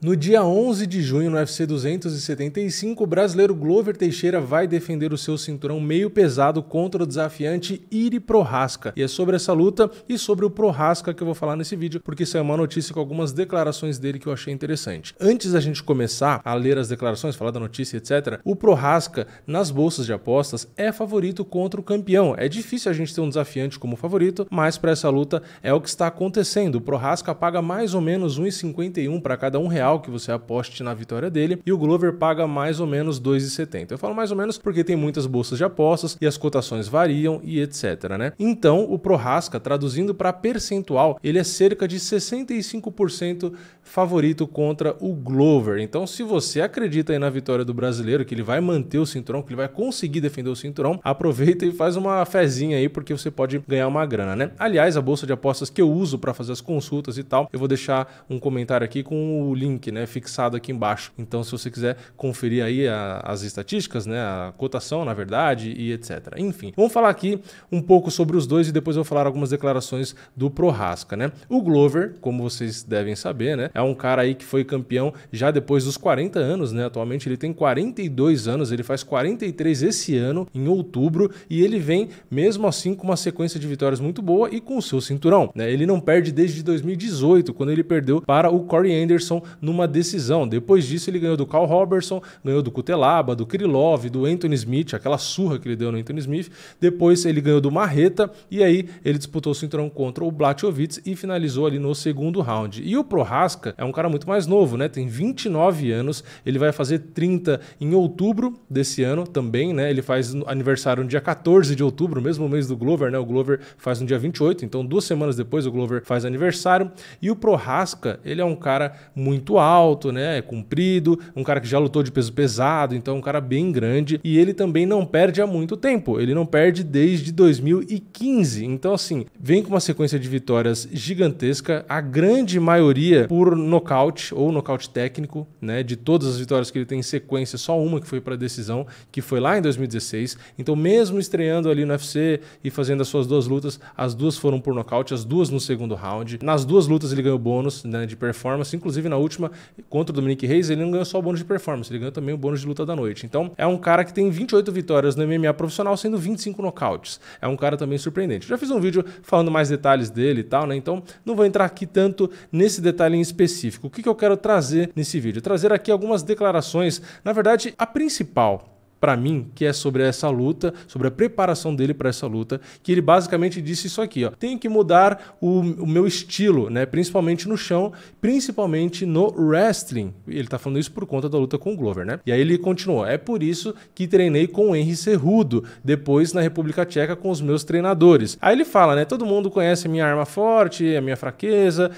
No dia 11 de junho, no UFC 275, o brasileiro Glover Teixeira vai defender o seu cinturão meio pesado contra o desafiante Iri Prochazka. E é sobre essa luta e sobre o Prochazka que eu vou falar nesse vídeo, porque isso é uma notícia com algumas declarações dele que eu achei interessante. Antes da gente começar a ler as declarações, falar da notícia, etc., o Prochazka, nas bolsas de apostas, é favorito contra o campeão. É difícil a gente ter um desafiante como favorito, mas para essa luta é o que está acontecendo. O Prochazka paga mais ou menos 1,51 para cada R$1 que você aposte na vitória dele, e o Glover paga mais ou menos 2,70. Eu falo mais ou menos porque tem muitas bolsas de apostas e as cotações variam e etc, né? Então, o Prochazka, traduzindo para percentual, ele é cerca de 65% favorito contra o Glover. Então, se você acredita aí na vitória do brasileiro, que ele vai manter o cinturão, que ele vai conseguir defender o cinturão, aproveita e faz uma fezinha aí, porque você pode ganhar uma grana, né? Aliás, a bolsa de apostas que eu uso para fazer as consultas e tal, eu vou deixar um comentário aqui com o link, né, fixado aqui embaixo. Então, se você quiser conferir aí as estatísticas, né, a cotação, na verdade, e etc. Enfim, vamos falar aqui um pouco sobre os dois e depois eu vou falar algumas declarações do Prochazka, né? O Glover, como vocês devem saber, né, é um cara aí que foi campeão já depois dos 40 anos, né? Atualmente ele tem 42 anos, ele faz 43 esse ano, em outubro, e ele vem, mesmo assim, com uma sequência de vitórias muito boa e com o seu cinturão, né? Ele não perde desde 2018, quando ele perdeu para o Corey Anderson numa decisão. Depois disso, ele ganhou do Carl Robertson, ganhou do Cutelaba, do Krylov, do Anthony Smith, aquela surra que ele deu no Anthony Smith. Depois ele ganhou do Marreta e aí ele disputou o cinturão contra o Blachowicz e finalizou ali no segundo round. E o Prochazka é um cara muito mais novo, né? Tem 29 anos, ele vai fazer 30 em outubro desse ano também, né? Ele faz aniversário no dia 14 de outubro, mesmo mês do Glover, né? O Glover faz no dia 28, então 2 semanas depois o Glover faz aniversário. E o Prochazka, ele é um cara muito alto, né? É comprido, um cara que já lutou de peso pesado, então um cara bem grande, e ele também não perde há muito tempo, ele não perde desde 2015, então assim, vem com uma sequência de vitórias gigantesca, a grande maioria por nocaute ou nocaute técnico, né? De todas as vitórias que ele tem em sequência, só uma que foi para decisão, que foi lá em 2016, então mesmo estreando ali no UFC e fazendo as suas 2 lutas, as 2 foram por nocaute, as 2 no segundo round, nas 2 lutas ele ganhou bônus, né, de performance, inclusive na última contra o Dominic Reyes, ele não ganhou só o bônus de performance, ele ganhou também o bônus de luta da noite. Então, é um cara que tem 28 vitórias no MMA profissional, sendo 25 nocautes. É um cara também surpreendente. Já fiz um vídeo falando mais detalhes dele e tal, né? Então, não vou entrar aqui tanto nesse detalhe em específico. O que eu quero trazer nesse vídeo? Trazer aqui algumas declarações, na verdade, a principal para mim, que é sobre essa luta, sobre a preparação dele para essa luta, que ele basicamente disse isso aqui, ó: tenho que mudar o meu estilo, né, principalmente no chão, principalmente no wrestling. Ele tá falando isso por conta da luta com o Glover, né? E aí ele continuou: é por isso que treinei com o Henry Cejudo, depois na República Tcheca com os meus treinadores. Aí ele fala, né, todo mundo conhece a minha arma forte, a minha fraqueza,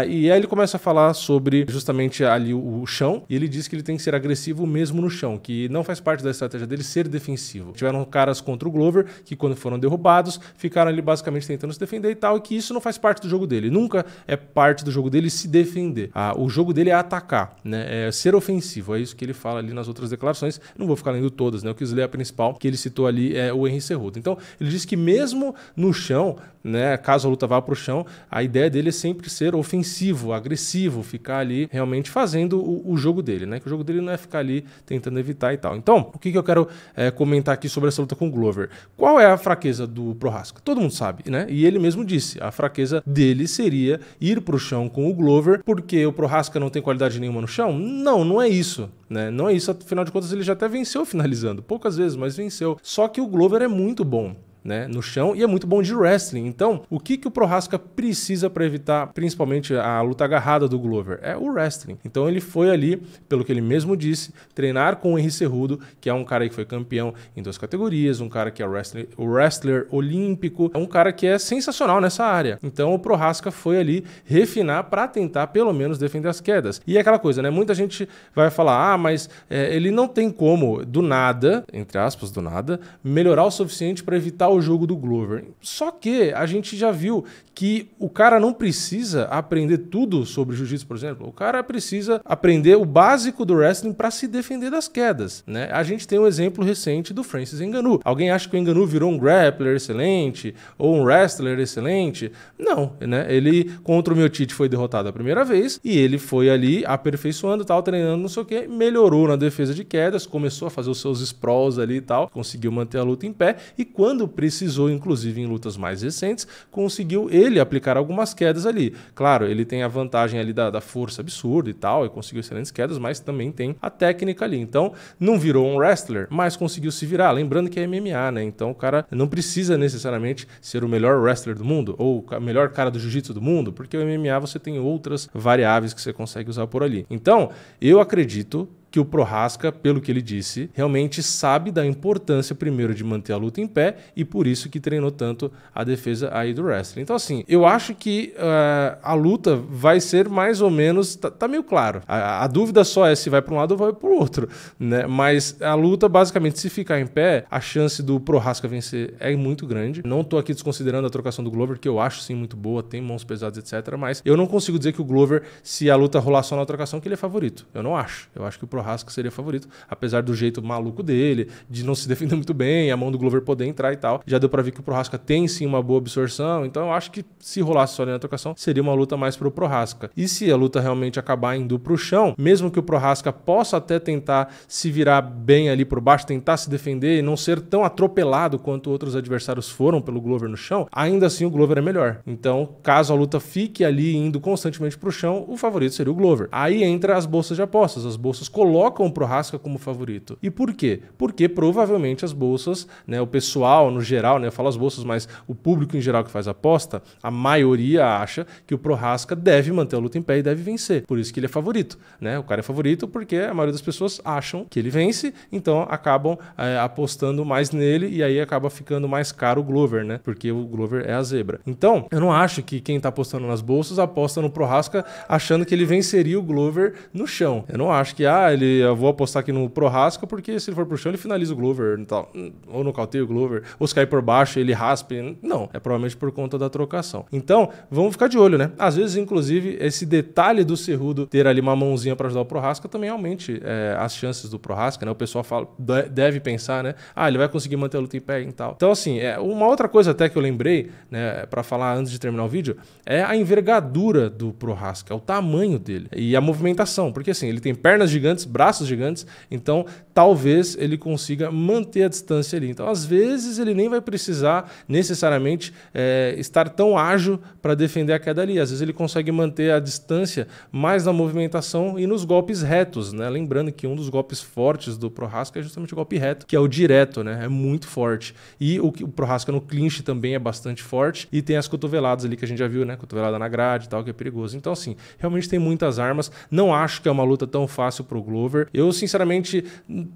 e aí ele começa a falar sobre justamente ali o chão, e ele diz que ele tem que ser agressivo mesmo no chão, que não faz parte da estratégia dele ser defensivo. Tiveram caras contra o Glover que, quando foram derrubados, ficaram ali basicamente tentando se defender e tal, e que isso não faz parte do jogo dele. Nunca é parte do jogo dele se defender. O jogo dele é atacar, né? É ser ofensivo. É isso que ele fala ali nas outras declarações. Não vou ficar lendo todas, né? Eu quis ler a principal que ele citou ali, é o Henry Cejudo. Então, ele diz que mesmo no chão, né, caso a luta vá para o chão, a ideia dele é sempre ser ofensivo, agressivo, ficar ali realmente fazendo o jogo dele, né? Que o jogo dele não é ficar ali tentando evitar e tal. Então, o que eu quero comentar aqui sobre essa luta com o Glover? Qual é a fraqueza do Prochazka? Todo mundo sabe, né? E ele mesmo disse, a fraqueza dele seria ir pro chão com o Glover, porque o Prochazka não tem qualidade nenhuma no chão? Não, não é isso, né? Não é isso, afinal de contas ele já até venceu finalizando, poucas vezes, mas venceu. Só que o Glover é muito bom, né, no chão, e é muito bom de wrestling. Então, o que o Prochazka precisa para evitar, principalmente a luta agarrada do Glover? É o wrestling. Então, ele foi ali, pelo que ele mesmo disse, treinar com o Henry Cejudo, que é um cara que foi campeão em 2 categorias, um cara que é o wrestler olímpico, é um cara que é sensacional nessa área. Então, o Prochazka foi ali refinar para tentar, pelo menos, defender as quedas. E é aquela coisa, né? Muita gente vai falar, mas ele não tem como, do nada, entre aspas, do nada, melhorar o suficiente para evitar o jogo do Glover. Só que a gente já viu que o cara não precisa aprender tudo sobre jiu-jitsu, por exemplo. O cara precisa aprender o básico do wrestling para se defender das quedas, né? A gente tem um exemplo recente do Francis Ngannou. Alguém acha que o Ngannou virou um grappler excelente ou um wrestler excelente? Não, né? Ele contra o Miocic foi derrotado a primeira vez e ele foi ali aperfeiçoando, tal, treinando, não sei o que, melhorou na defesa de quedas, começou a fazer os seus sprawls ali e tal, conseguiu manter a luta em pé e quando precisou, inclusive em lutas mais recentes, conseguiu ele aplicar algumas quedas ali. Claro, ele tem a vantagem ali da força absurda e tal, e conseguiu excelentes quedas, mas também tem a técnica ali. Então, não virou um wrestler, mas conseguiu se virar. Lembrando que é MMA, né? Então, o cara não precisa necessariamente ser o melhor wrestler do mundo ou o melhor cara do jiu-jitsu do mundo, porque o MMA você tem outras variáveis que você consegue usar por ali. Então, eu acredito que o Prochazka, pelo que ele disse, realmente sabe da importância primeiro de manter a luta em pé e por isso que treinou tanto a defesa aí do wrestling. Então assim, eu acho que a luta vai ser mais ou menos, tá meio claro. A dúvida só é se vai para um lado ou vai para o outro, né? Mas a luta basicamente, se ficar em pé, a chance do Prochazka vencer é muito grande. Não tô aqui desconsiderando a trocação do Glover, que eu acho sim muito boa, tem mãos pesadas, etc. Mas eu não consigo dizer que o Glover, se a luta rolar só na trocação, que ele é favorito. Eu não acho. Eu acho que o Prochazka seria favorito, apesar do jeito maluco dele, de não se defender muito bem, a mão do Glover poder entrar e tal. Já deu pra ver que o Prochazka tem sim uma boa absorção, então eu acho que se rolasse só ali na trocação, seria uma luta mais pro Prochazka. E se a luta realmente acabar indo pro chão, mesmo que o Prochazka possa até tentar se virar bem ali por baixo, tentar se defender e não ser tão atropelado quanto outros adversários foram pelo Glover no chão, ainda assim o Glover é melhor. Então, caso a luta fique ali indo constantemente pro chão, o favorito seria o Glover. Aí entra as bolsas de apostas. As bolsas colocam o Prochazka como favorito. E por quê? Porque provavelmente as bolsas, né, o pessoal no geral, né, eu falo as bolsas, mas o público em geral que faz aposta, a maioria acha que o Prochazka deve manter a luta em pé e deve vencer. Por isso que ele é favorito, né? O cara é favorito porque a maioria das pessoas acham que ele vence, então acabam apostando mais nele e aí acaba ficando mais caro o Glover, né? Porque o Glover é a zebra. Então, eu não acho que quem tá apostando nas bolsas aposta no Prochazka achando que ele venceria o Glover no chão. Eu não acho que, eu vou apostar aqui no Prochazka porque se ele for pro chão ele finaliza o Glover e tal. Ou nocauteia o Glover, ou se cair por baixo ele raspe. Não, é provavelmente por conta da trocação. Então, vamos ficar de olho, né? Às vezes, inclusive, esse detalhe do Cerrudo ter ali uma mãozinha para ajudar o Prochazka também aumente as chances do Prochazka, né? O pessoal deve pensar, né? Ele vai conseguir manter a luta em pé e tal. Então, assim, uma outra coisa até que eu lembrei, né, para falar antes de terminar o vídeo, é a envergadura do Prochazka, o tamanho dele e a movimentação, porque assim, ele tem pernas gigantes, braços gigantes, então talvez ele consiga manter a distância ali. Então, às vezes, ele nem vai precisar necessariamente estar tão ágil para defender a queda ali. Às vezes ele consegue manter a distância mais na movimentação e nos golpes retos, né? Lembrando que um dos golpes fortes do Prochazka é justamente o golpe reto, que é o direto, né? É muito forte. E o Prochazka no clinch também é bastante forte e tem as cotoveladas ali que a gente já viu, né? Cotovelada na grade e tal, que é perigoso. Então, assim, realmente tem muitas armas. Não acho que é uma luta tão fácil pro Glover. Eu, sinceramente,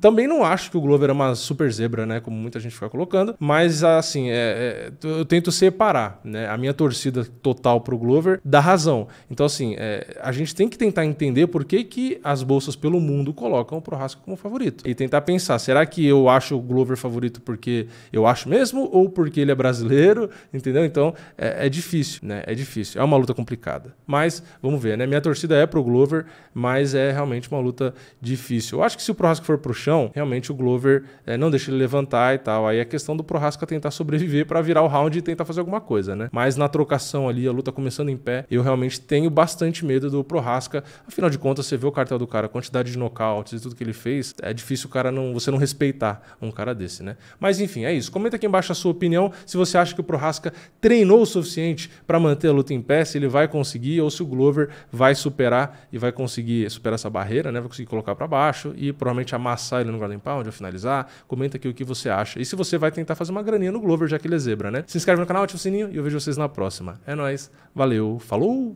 também não acho que o Glover é uma super zebra, né? Como muita gente fica colocando. Mas, assim, eu tento separar, né? A minha torcida total pro Glover dá razão. Então, assim, a gente tem que tentar entender por que as bolsas pelo mundo colocam o Prochazka como favorito. E tentar pensar, será que eu acho o Glover favorito porque eu acho mesmo ou porque ele é brasileiro? Entendeu? Então, é difícil, né? É difícil. É uma luta complicada. Mas, vamos ver, né? Minha torcida é pro Glover, mas é realmente uma luta difícil. Eu acho que se o Prochazka for pro chão, realmente o Glover não deixa ele levantar e tal. Aí é questão do Prochazka tentar sobreviver para virar o round e tentar fazer alguma coisa, né? Mas na trocação ali, a luta começando em pé, eu realmente tenho bastante medo do Prochazka. Afinal de contas, você vê o cartel do cara, a quantidade de nocautes e tudo que ele fez, é difícil você não respeitar um cara desse, né? Mas enfim, é isso. Comenta aqui embaixo a sua opinião, se você acha que o Prochazka treinou o suficiente para manter a luta em pé, se ele vai conseguir ou se o Glover vai superar e vai conseguir superar essa barreira, né? Vai conseguir colocar para baixo e provavelmente amassar ele no Garden Pound, ou finalizar. Comenta aqui o que você acha. E se você vai tentar fazer uma graninha no Glover, já que ele é zebra, né? Se inscreve no canal, ativa o sininho e eu vejo vocês na próxima. É nóis. Valeu. Falou!